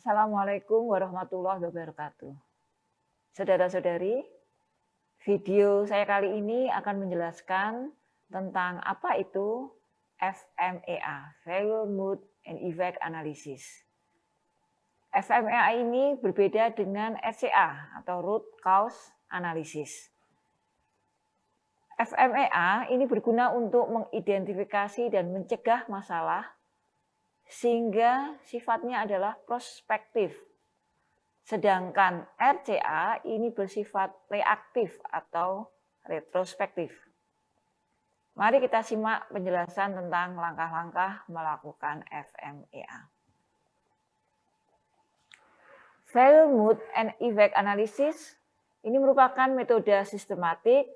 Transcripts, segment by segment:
Assalamualaikum warahmatullahi wabarakatuh. Saudara-saudari, video saya kali ini akan menjelaskan tentang apa itu FMEA, Failure Mood and Effect Analysis. FMEA ini berbeda dengan RCA atau Root Cause Analysis. FMEA ini berguna untuk mengidentifikasi dan mencegah masalah sehingga sifatnya adalah prospektif. Sedangkan RCA ini bersifat reaktif atau retrospektif. Mari kita simak penjelasan tentang langkah-langkah melakukan FMEA. Failure Mood and Effect Analysis ini merupakan metode sistematik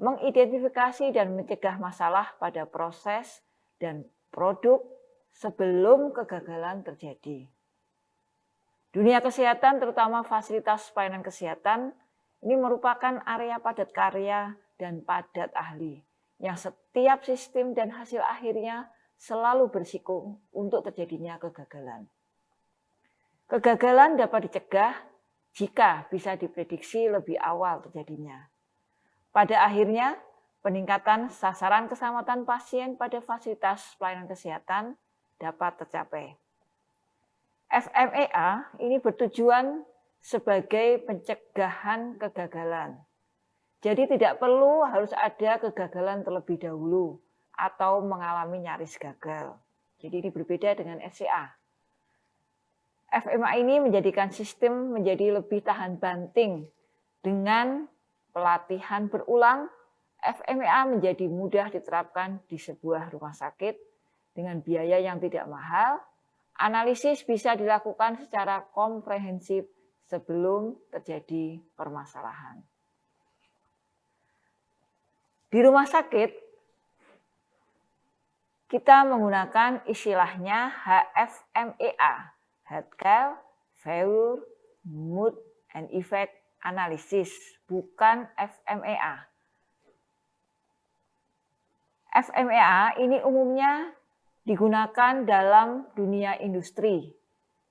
mengidentifikasi dan mencegah masalah pada proses dan produk sebelum kegagalan terjadi. Dunia kesehatan, terutama fasilitas pelayanan kesehatan, ini merupakan area padat karya dan padat ahli, yang setiap sistem dan hasil akhirnya selalu berisiko untuk terjadinya kegagalan. Kegagalan dapat dicegah jika bisa diprediksi lebih awal terjadinya. Pada akhirnya, peningkatan sasaran keselamatan pasien pada fasilitas pelayanan kesehatan dapat tercapai. FMEA ini bertujuan sebagai pencegahan kegagalan. Jadi tidak perlu harus ada kegagalan terlebih dahulu atau mengalami nyaris gagal. Jadi ini berbeda dengan RCA. FMEA ini menjadikan sistem menjadi lebih tahan banting. Dengan pelatihan berulang, FMEA menjadi mudah diterapkan di sebuah rumah sakit dengan biaya yang tidak mahal. Analisis bisa dilakukan secara komprehensif sebelum terjadi permasalahan. Di rumah sakit, kita menggunakan istilahnya HFMEA, Healthcare Failure Mood and Effect Analysis, bukan FMEA. FMEA ini umumnya digunakan dalam dunia industri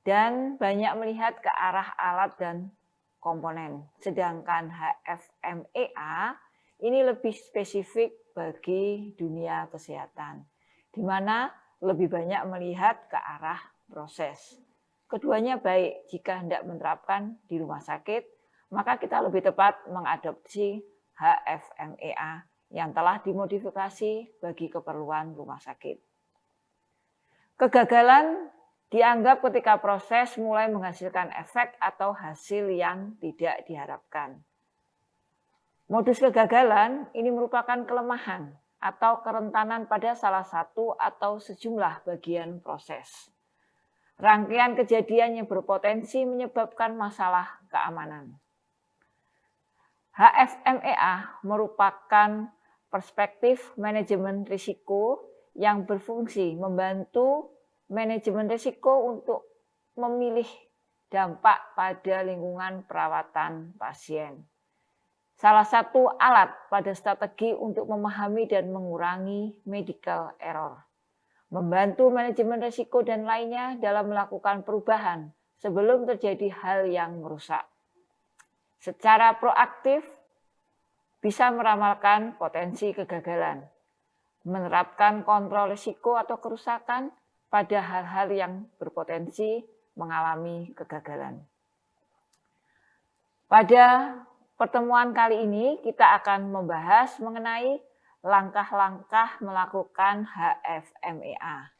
dan banyak melihat ke arah alat dan komponen. Sedangkan HFMEA ini lebih spesifik bagi dunia kesehatan, di mana lebih banyak melihat ke arah proses. Keduanya baik jika hendak menerapkan di rumah sakit, maka kita lebih tepat mengadopsi HFMEA yang telah dimodifikasi bagi keperluan rumah sakit. Kegagalan dianggap ketika proses mulai menghasilkan efek atau hasil yang tidak diharapkan. Modus kegagalan ini merupakan kelemahan atau kerentanan pada salah satu atau sejumlah bagian proses. Rangkaian kejadian yang berpotensi menyebabkan masalah keamanan. HFMEA merupakan perspektif manajemen risiko yang berfungsi membantu manajemen risiko untuk memilih dampak pada lingkungan perawatan pasien. Salah satu alat pada strategi untuk memahami dan mengurangi medical error. Membantu manajemen risiko dan lainnya dalam melakukan perubahan sebelum terjadi hal yang merusak. Secara proaktif bisa meramalkan potensi kegagalan. Menerapkan kontrol risiko atau kerusakan pada hal-hal yang berpotensi mengalami kegagalan. Pada pertemuan kali ini kita akan membahas mengenai langkah-langkah melakukan HFMEA.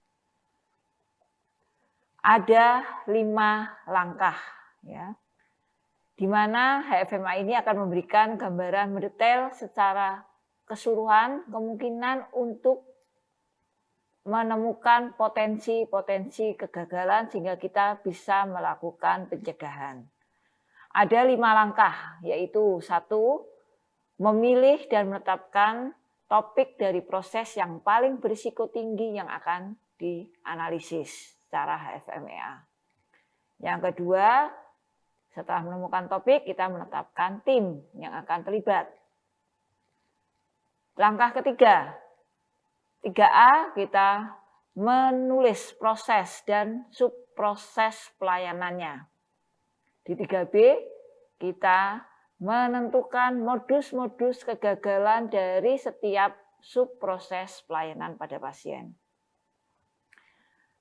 Ada 5 langkah, ya, di mana HFMEA ini akan memberikan gambaran mendetail secara keseluruhan kemungkinan untuk menemukan potensi-potensi kegagalan sehingga kita bisa melakukan pencegahan. Ada 5 langkah, yaitu 1, memilih dan menetapkan topik dari proses yang paling berisiko tinggi yang akan dianalisis secara HFMEA. Yang kedua, setelah menemukan topik, kita menetapkan tim yang akan terlibat. Langkah ketiga, 3A, kita menulis proses dan sub subproses pelayanannya. Di 3B, kita menentukan modus-modus kegagalan dari setiap subproses pelayanan pada pasien.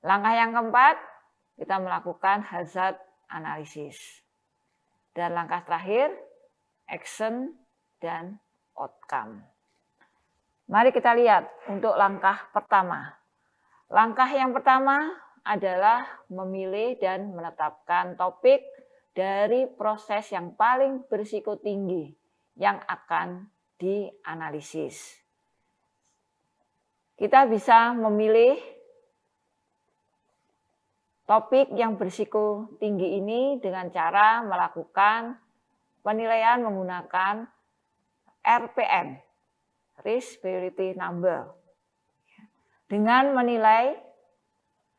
Langkah yang keempat, kita melakukan hazard analysis. Dan langkah terakhir, action dan outcome. Mari kita lihat untuk langkah pertama. Langkah yang pertama adalah memilih dan menetapkan topik dari proses yang paling berisiko tinggi yang akan dianalisis. Kita bisa memilih topik yang berisiko tinggi ini dengan cara melakukan penilaian menggunakan RPN, Risk Priority Number, dengan menilai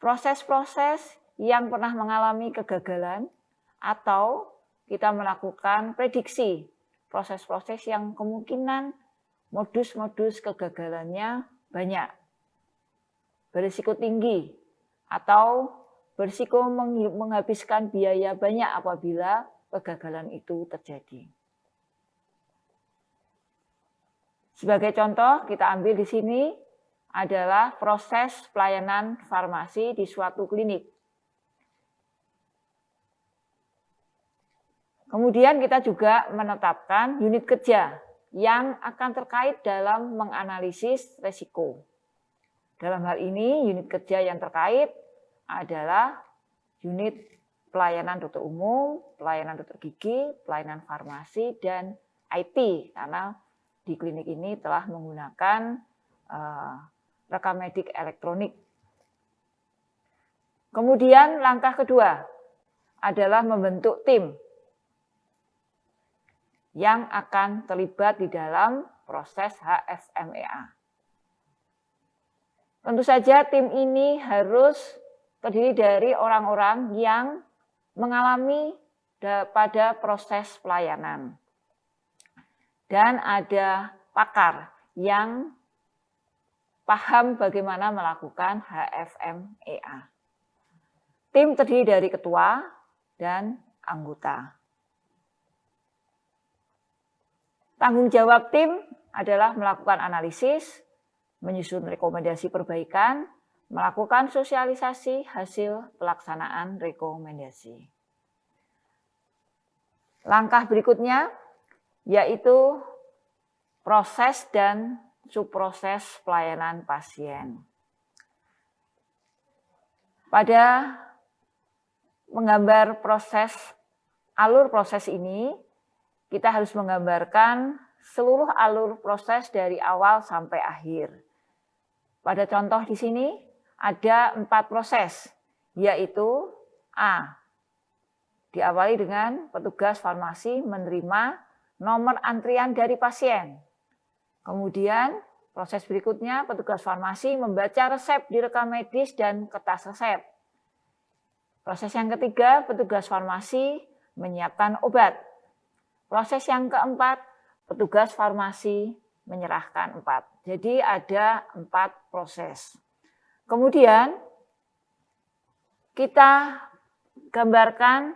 proses-proses yang pernah mengalami kegagalan atau kita melakukan prediksi proses-proses yang kemungkinan modus-modus kegagalannya banyak, berisiko tinggi, atau berisiko menghabiskan biaya banyak apabila kegagalan itu terjadi. Sebagai contoh, kita ambil di sini adalah proses pelayanan farmasi di suatu klinik. Kemudian kita juga menetapkan unit kerja yang akan terkait dalam menganalisis risiko. Dalam hal ini, unit kerja yang terkait adalah unit pelayanan dokter umum, pelayanan dokter gigi, pelayanan farmasi, dan IT, karena di klinik ini telah menggunakan rekam medik elektronik. Kemudian langkah kedua adalah membentuk tim yang akan terlibat di dalam proses HFMEA. Tentu saja tim ini harus terdiri dari orang-orang yang mengalami pada proses pelayanan. Dan ada pakar yang paham bagaimana melakukan HFMEA. Tim terdiri dari ketua dan anggota. Tanggung jawab tim adalah melakukan analisis, menyusun rekomendasi perbaikan, melakukan sosialisasi hasil pelaksanaan rekomendasi. Langkah berikutnya yaitu proses dan subproses pelayanan pasien. Pada menggambar alur proses ini, kita harus menggambarkan seluruh alur proses dari awal sampai akhir. Pada contoh di sini ada 4 proses, yaitu A. Diawali dengan petugas farmasi menerima nomor antrian dari pasien. Kemudian proses berikutnya petugas farmasi membaca resep di rekam medis dan kertas resep. Proses yang ketiga, petugas farmasi menyiapkan obat. Proses yang keempat, petugas farmasi menyerahkan 4. Jadi ada 4 proses. Kemudian kita gambarkan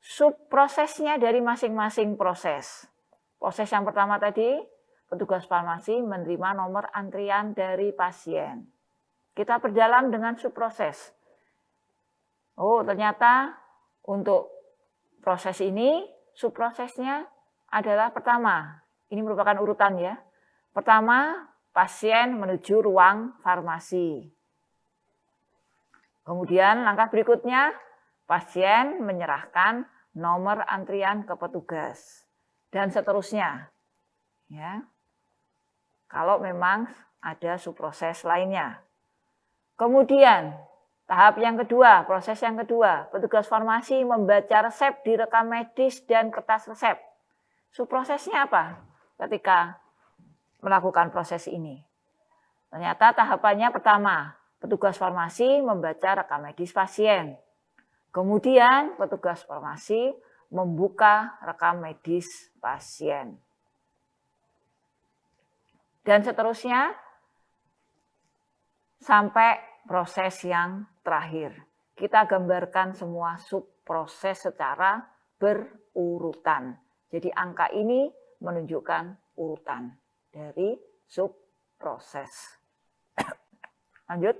subprosesnya dari masing-masing proses. Proses yang pertama tadi, petugas farmasi menerima nomor antrian dari pasien. Kita perdalam dengan subproses. Oh, ternyata untuk proses ini, subprosesnya adalah pertama, ini merupakan urutan ya. Pertama, pasien menuju ruang farmasi. Kemudian langkah berikutnya, pasien menyerahkan nomor antrian ke petugas. Dan seterusnya. Ya. Kalau memang ada subproses lainnya. Kemudian, tahap yang kedua, proses yang kedua, petugas farmasi membaca resep di rekam medis dan kertas resep. Subprosesnya apa ketika melakukan proses ini? Ternyata tahapannya pertama, petugas farmasi membaca rekam medis pasien. Kemudian petugas farmasi membuka rekam medis pasien. Dan seterusnya sampai proses yang terakhir, kita gambarkan semua subproses secara berurutan. Jadi angka ini menunjukkan urutan dari subproses. Lanjut.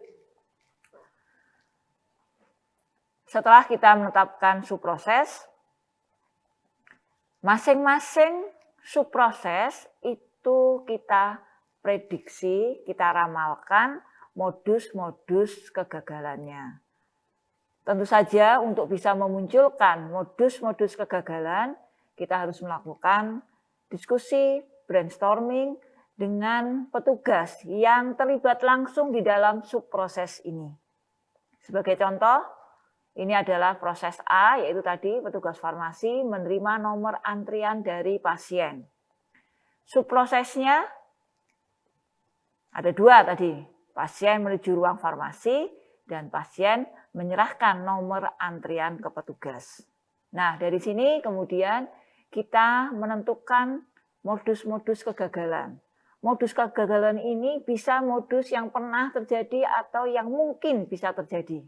Setelah kita menetapkan subproses, masing-masing subproses itu kita prediksi, kita ramalkan modus-modus kegagalannya. Tentu saja untuk bisa memunculkan modus-modus kegagalan, kita harus melakukan diskusi, brainstorming dengan petugas yang terlibat langsung di dalam subproses ini. Sebagai contoh, ini adalah proses A, yaitu tadi petugas farmasi menerima nomor antrian dari pasien. Subprosesnya ada dua tadi, pasien menuju ruang farmasi dan pasien menyerahkan nomor antrian ke petugas. Nah, dari sini kemudian kita menentukan modus-modus kegagalan. Modus kegagalan ini bisa modus yang pernah terjadi atau yang mungkin bisa terjadi.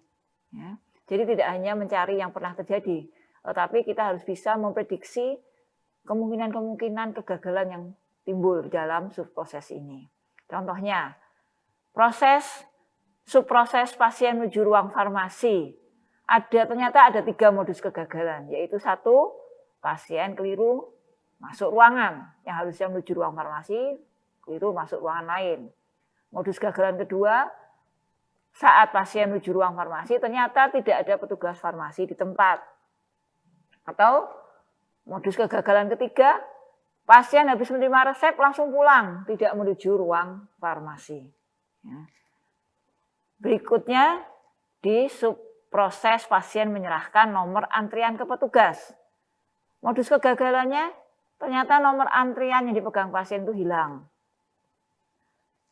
Ya. Jadi tidak hanya mencari yang pernah terjadi, tetapi kita harus bisa memprediksi kemungkinan-kemungkinan kegagalan yang timbul dalam subproses ini. Contohnya, subproses pasien menuju ruang farmasi. Ternyata ada 3 modus kegagalan, yaitu 1, pasien keliru masuk ruangan yang harusnya menuju ruang farmasi, keliru masuk ruangan lain. Modus kegagalan kedua, saat pasien menuju ruang farmasi ternyata tidak ada petugas farmasi di tempat. Atau modus kegagalan ketiga, pasien habis menerima resep langsung pulang, tidak menuju ruang farmasi. Ya. Berikutnya, di subproses pasien menyerahkan nomor antrian ke petugas. Modus kegagalannya, ternyata nomor antrian yang dipegang pasien itu hilang.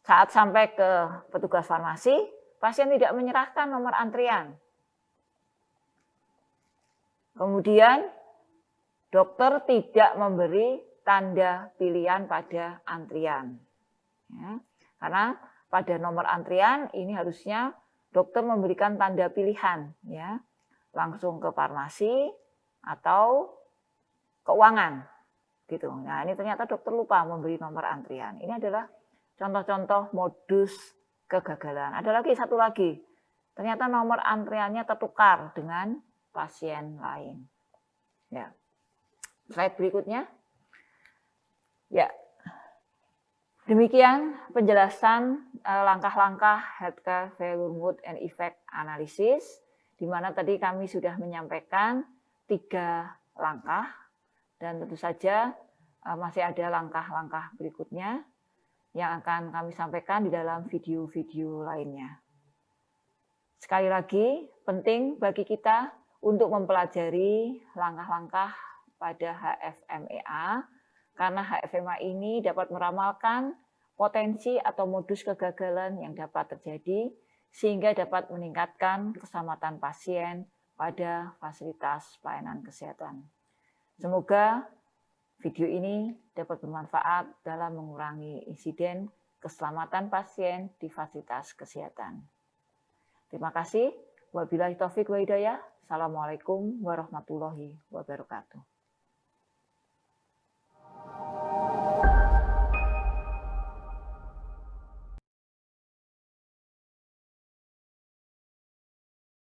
Saat sampai ke petugas farmasi, pasien tidak menyerahkan nomor antrian. Kemudian, dokter tidak memberi tanda pilihan pada antrian. Ya, karena pada nomor antrian ini harusnya dokter memberikan tanda pilihan, ya, langsung ke farmasi atau keuangan, gitu. Nah, ini ternyata dokter lupa memberi nomor antrian. Ini adalah contoh-contoh modus kegagalan. Ada lagi satu lagi, ternyata nomor antriannya tertukar dengan pasien lain. Ya, slide berikutnya. Ya. Demikian penjelasan langkah-langkah healthcare value mood and effect analysis, di mana tadi kami sudah menyampaikan 3 langkah, dan tentu saja masih ada langkah-langkah berikutnya yang akan kami sampaikan di dalam video-video lainnya. Sekali lagi, penting bagi kita untuk mempelajari langkah-langkah pada HFMEA, karena HFMA ini dapat meramalkan potensi atau modus kegagalan yang dapat terjadi sehingga dapat meningkatkan keselamatan pasien pada fasilitas pelayanan kesehatan. Semoga video ini dapat bermanfaat dalam mengurangi insiden keselamatan pasien di fasilitas kesehatan. Terima kasih. Wabillahi taufiq wa hidayah. Assalamualaikum warahmatullahi wabarakatuh.